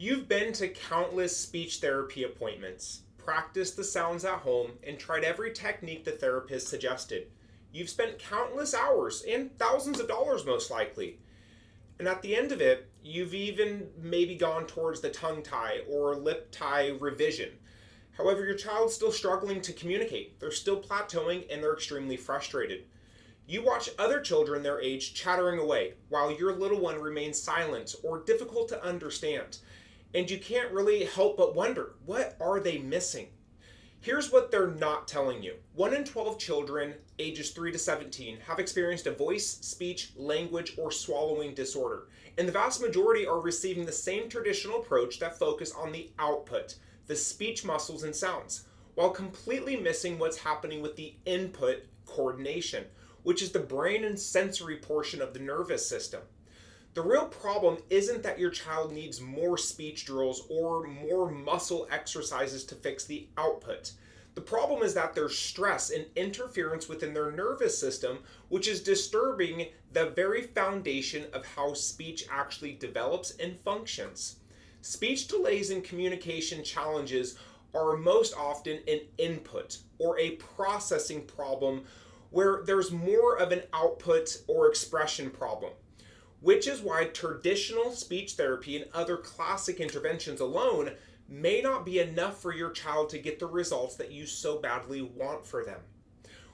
You've been to countless speech therapy appointments, practiced the sounds at home, and tried every technique the therapist suggested. You've spent countless hours and thousands of dollars, most likely. And at the end of it, you've even maybe gone towards the tongue tie or lip tie revision. However, your child's still struggling to communicate. They're still plateauing and they're extremely frustrated. You watch other children their age chattering away while your little one remains silent or difficult to understand. And you can't really help but wonder, what are they missing? Here's what they're not telling you. 1 in 12 children ages 3 to 17 have experienced a voice, speech, language, or swallowing disorder. And the vast majority are receiving the same traditional approach that focus on the output, the speech muscles and sounds, while completely missing what's happening with the input coordination, which is the brain and sensory portion of the nervous system. The real problem isn't that your child needs more speech drills or more muscle exercises to fix the output. The problem is that there's stress and interference within their nervous system, which is disturbing the very foundation of how speech actually develops and functions. Speech delays and communication challenges are most often an input or a processing problem where there's more of an output or expression problem, which is why traditional speech therapy and other classic interventions alone may not be enough for your child to get the results that you so badly want for them.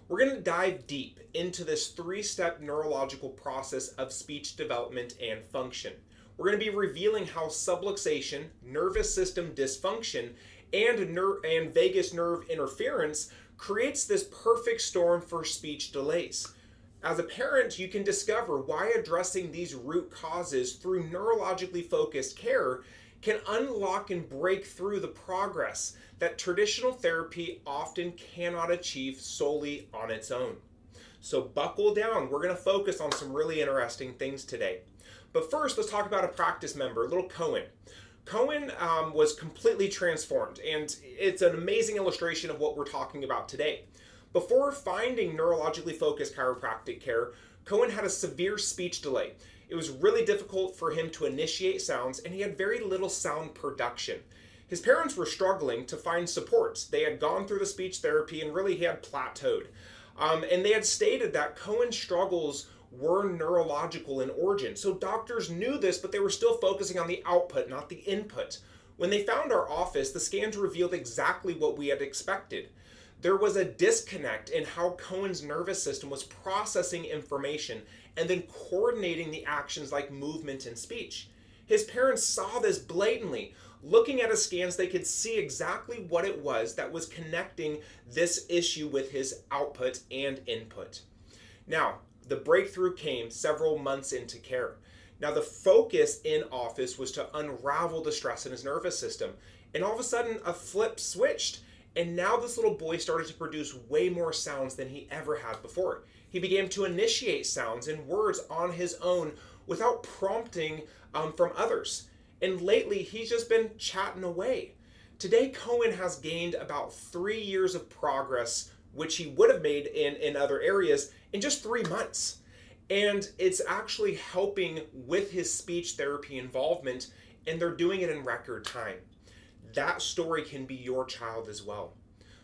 We're going to dive deep into this 3-step neurological process of speech development and function. We're going to be revealing how subluxation, nervous system dysfunction, and vagus nerve interference creates this perfect storm for speech delays. As a parent, you can discover why addressing these root causes through neurologically focused care can unlock and break through the progress that traditional therapy often cannot achieve solely on its own. So buckle down, we're going to focus on some really interesting things today. But first, let's talk about a practice member, little Cohen. Cohen was completely transformed, and it's an amazing illustration of what we're talking about today. Before finding neurologically focused chiropractic care, Cohen had a severe speech delay. It was really difficult for him to initiate sounds, and he had very little sound production. His parents were struggling to find supports. They had gone through the speech therapy, and really he had plateaued. And they had stated that Cohen's struggles were neurological in origin. So doctors knew this, but they were still focusing on the output, not the input. When they found our office, the scans revealed exactly what we had expected. There was a disconnect in how Cohen's nervous system was processing information and then coordinating the actions like movement and speech. His parents saw this blatantly. Looking at his scans, they could see exactly what it was that was connecting this issue with his output and input. Now, the breakthrough came several months into care. Now, the focus in office was to unravel the stress in his nervous system. And all of a sudden, a flip switched. And now this little boy started to produce way more sounds than he ever had before. He began to initiate sounds and words on his own without prompting from others. And lately, he's just been chatting away. Today, Cohen has gained about 3 years of progress, which he would have made in other areas, in just 3 months. And it's actually helping with his speech therapy involvement, and they're doing it in record time. That story can be your child as well.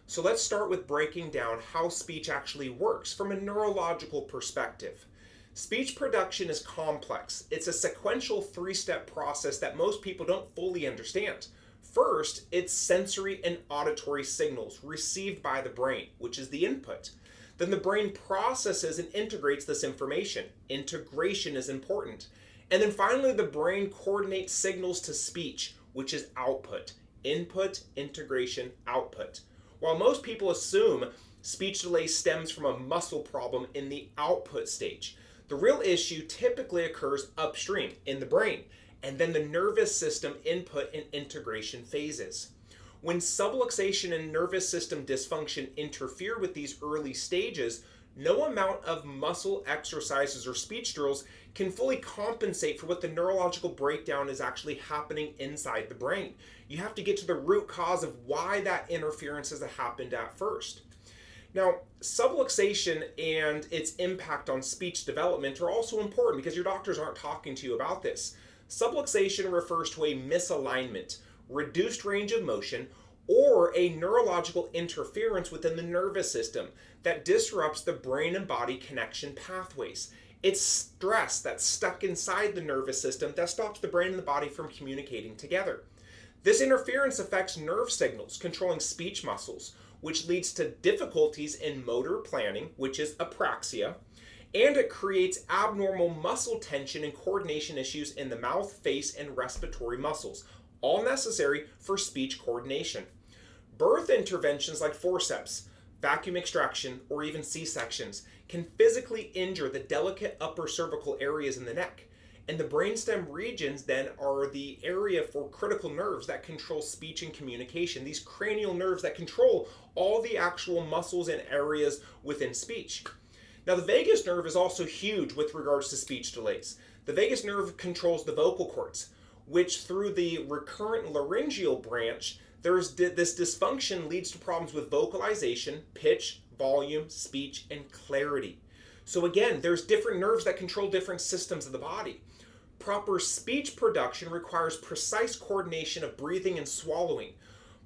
So let's start with breaking down how speech actually works from a neurological perspective. Speech production is complex. It's a sequential 3-step process that most people don't fully understand. First, it's sensory and auditory signals received by the brain, which is the input. Then the brain processes and integrates this information. Integration is important. And then finally, the brain coordinates signals to speech, which is output. Input, integration, output. While most people assume speech delay stems from a muscle problem in the output stage, the real issue typically occurs upstream in the brain, and then the nervous system input and integration phases. When subluxation and nervous system dysfunction interfere with these early stages, no amount of muscle exercises or speech drills can fully compensate for what the neurological breakdown is actually happening inside the brain. You have to get to the root cause of why that interference has happened at first. Now, subluxation and its impact on speech development are also important because your doctors aren't talking to you about this. Subluxation refers to a misalignment, reduced range of motion, or a neurological interference within the nervous system that disrupts the brain and body connection pathways. It's stress that's stuck inside the nervous system that stops the brain and the body from communicating together. This interference affects nerve signals controlling speech muscles, which leads to difficulties in motor planning, which is apraxia, and it creates abnormal muscle tension and coordination issues in the mouth, face, and respiratory muscles, all necessary for speech coordination. Birth interventions like forceps, vacuum extraction, or even C-sections can physically injure the delicate upper cervical areas in the neck. And the brainstem regions then are the area for critical nerves that control speech and communication. These cranial nerves that control all the actual muscles and areas within speech. Now, the vagus nerve is also huge with regards to speech delays. The vagus nerve controls the vocal cords, which through the recurrent laryngeal branch, this dysfunction leads to problems with vocalization, pitch, volume, speech, and clarity. So again, there's different nerves that control different systems of the body. Proper speech production requires precise coordination of breathing and swallowing,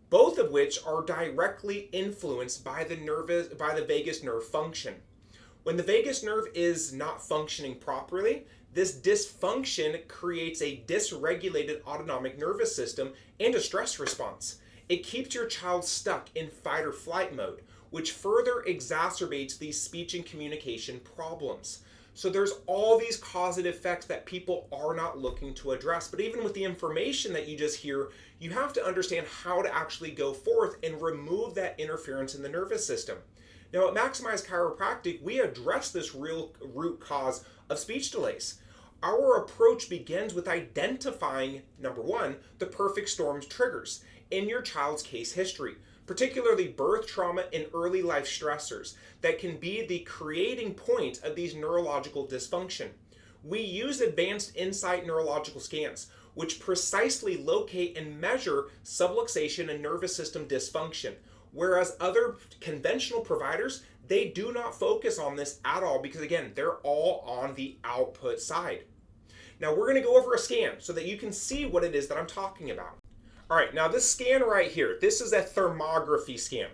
both of which are directly influenced by the vagus nerve function. When the vagus nerve is not functioning properly, this dysfunction creates a dysregulated autonomic nervous system and a stress response. It keeps your child stuck in fight or flight mode, which further exacerbates these speech and communication problems. So there's all these causative effects that people are not looking to address. But even with the information that you just hear, you have to understand how to actually go forth and remove that interference in the nervous system. Now at Maximize Chiropractic, we address this real root cause of speech delays. Our approach begins with identifying, number one, the perfect storm triggers in your child's case history, particularly birth trauma and early life stressors that can be the creating point of these neurological dysfunction. We use advanced insight neurological scans, which precisely locate and measure subluxation and nervous system dysfunction, whereas other conventional providers, they do not focus on this at all because again, they're all on the output side. Now we're going to go over a scan so that you can see what it is that I'm talking about. All right, now this scan right here, this is a thermography scan.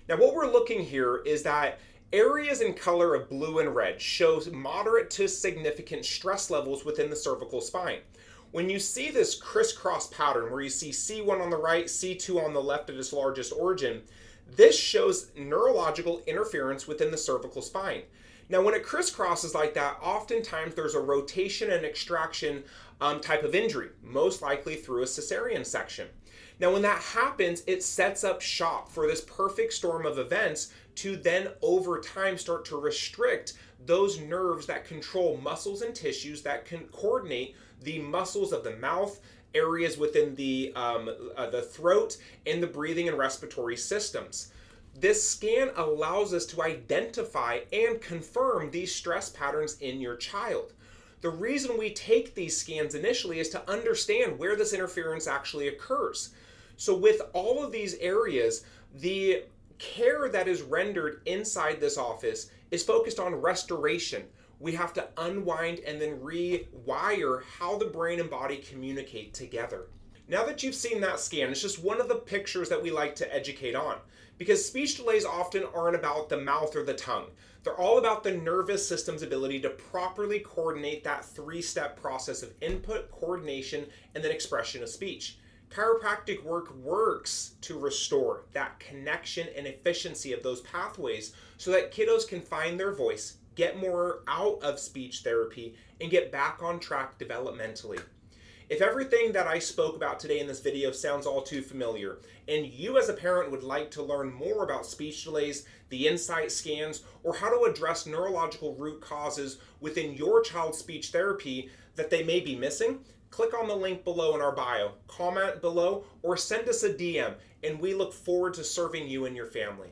Now what we're looking here is that areas in color of blue and red shows moderate to significant stress levels within the cervical spine. When you see this crisscross pattern where you see C1 on the right, C2 on the left at its largest origin, this shows neurological interference within the cervical spine. Now when it crisscrosses like that, oftentimes there's a rotation and extraction type of injury, most likely through a cesarean section. Now when that happens, it sets up shop for this perfect storm of events to then over time start to restrict those nerves that control muscles and tissues that can coordinate the muscles of the mouth, areas within the throat, and the breathing and respiratory systems. This scan allows us to identify and confirm these stress patterns in your child. The reason we take these scans initially is to understand where this interference actually occurs. So with all of these areas, the care that is rendered inside this office is focused on restoration. We have to unwind and then rewire how the brain and body communicate together. Now that you've seen that scan, it's just one of the pictures that we like to educate on, because speech delays often aren't about the mouth or the tongue. They're all about the nervous system's ability to properly coordinate that three-step process of input, coordination, and then expression of speech. Chiropractic work works to restore that connection and efficiency of those pathways so that kiddos can find their voice, get more out of speech therapy, and get back on track developmentally. If everything that I spoke about today in this video sounds all too familiar, and you as a parent would like to learn more about speech delays, the insight scans, or how to address neurological root causes within your child's speech therapy that they may be missing, click on the link below in our bio, comment below, or send us a DM, and we look forward to serving you and your family.